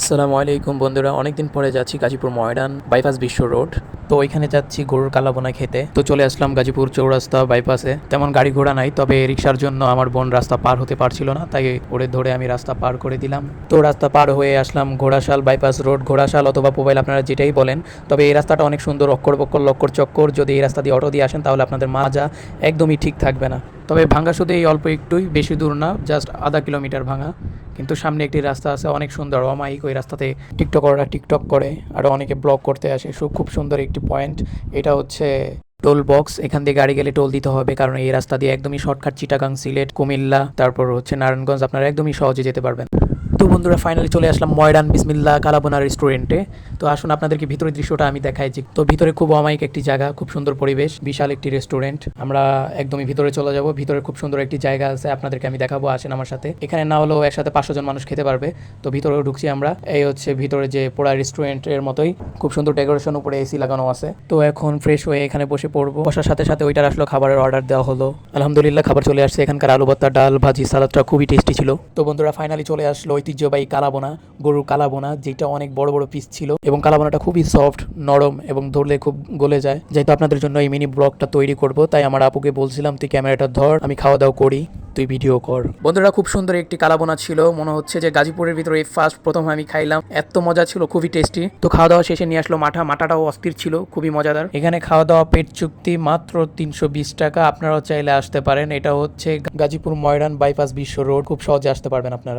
আসসালামু আলাইকুম বন্ধুরা, অনেকদিন পরে যাচ্ছি গাজীপুর ময়দান বাইপাস বিশ্ব রোড। তো ওইখানে যাচ্ছি গরুর কালাবোনা খেতে। তো চলে আসলাম গাজীপুর চৌরাস্তা বাইপাসে। তেমন গাড়ি ঘোড়া নাই, তবে রিক্সার জন্য আমার বোন রাস্তা পার হতে পারছিল না, তাই ওরে ধরে আমি রাস্তা পার করে দিলাম। তো রাস্তা পার হয়ে আসলাম ঘোড়াশাল বাইপাস রোড, ঘোড়াশাল অথবা মোবাইল আপনারা যেটাই বলেন। তবে এই রাস্তাটা অনেক সুন্দর, অক্কর বক্কর লক্কর চক্কর। যদি এই রাস্তা দিয়ে অটো দিয়ে আসেন তাহলে আপনাদের মাজা একদমই ঠিক থাকবে না। তবে ভাঙা শুধু এই অল্প একটুই, বেশি দূর না, জাস্ট আধা কিলোমিটার ভাঙা। কিন্তু সামনে একটি রাস্তা আছে অনেক সুন্দর, অমায়িক। ওই রাস্তাতে টিকটকাররা টিকটক করে, আর অনেকে ব্লগ করতে আসে। খুব সুন্দর একটি পয়েন্ট। এটা হচ্ছে টোল বক্স। এখান দিয়ে গাড়ি গেলে টোল দিতে হবে, কারণ এই রাস্তা দিয়ে একদমই শর্টকাট চিটাগাং, সিলেট, কুমিল্লা, তারপর হচ্ছে নারায়ণগঞ্জ আপনারা একদমই সহজে যেতে পারবেন। তো বন্ধুরা, ফাইনালি চলে আসলাম ময়দান বিসমিল্লাহ কালাবোনা রেস্টুরেন্টে। তো আসুন আপনাদেরকে ভিতরের দৃশ্যটা আমি দেখাই। যে তো ভিতরে খুব অমায়িক একটি জায়গা, খুব সুন্দর পরিবেশ, বিশাল একটি রেস্টুরেন্ট। আমরা একদমই ভিতরে চলে যাব। ভিতরে খুব সুন্দর একটি জায়গা আছে, আপনাদেরকে আমি দেখাবো, আসেন আমার সাথে। এখানে না হলেও একসাথে 500 জন মানুষ খেতে পারবে। তো ভিতরেও ঢুকছি আমরা। এই হচ্ছে ভিতরে যে পুরা রেস্টুরেন্টের মতোই, খুব সুন্দর ডেকোরেশন, উপরে এসি লাগানো আছে। তো এখন ফ্রেশ হয়ে এখানে বসে পড়বো। বসার সাথে সাথে ওইটার আসলো খাবারের অর্ডার দেওয়া হলো। আলহামদুলিল্লাহ খাবার চলে আসছে। এখানকার আলু ভর্তা, ডাল, ভাজি, সালাদটা খুবই টেস্টি ছিল। তো বন্ধুরা, ফাইনালি চলে আসলো ঐতিহ্যবাহী কালাবোনা, গরুর কালাবোনা, যেটা অনেক বড় বড় পিস ছিল এবং কালাবোনাটা খুবই সফট, নরম এবং ধরলে খুব গলে যায়। যেহেতু আপনাদের জন্য এই মিনি ব্লগটা তৈরি করব, তাই আমার আপুকে বলছিলাম তুই ক্যামেরাটা ধর, আমি খাওয়া দাওয়া করি, তুই ভিডিও কর। বন্ধুরা, খুব সুন্দর একটি কালাবোনা ছিল। মনে হচ্ছে যে গাজীপুরের ভিতরে এই ফার্স্ট প্রথম আমি খাইলাম। এত মজা ছিল, খুবই টেস্টি। তো খাওয়া দাওয়া শেষে নিয়ে আসলো মাঠাটাও অস্থির ছিল, খুবই মজাদার। এখানে খাওয়া দাওয়া পেট চুক্তি, মাত্র 320 টাকা। আপনারাও চাইলে আসতে পারেন। এটা হচ্ছে গাজীপুর ময়দান বাইপাস বিশ্ব রোড, খুব সহজে আসতে পারবেন আপনারা।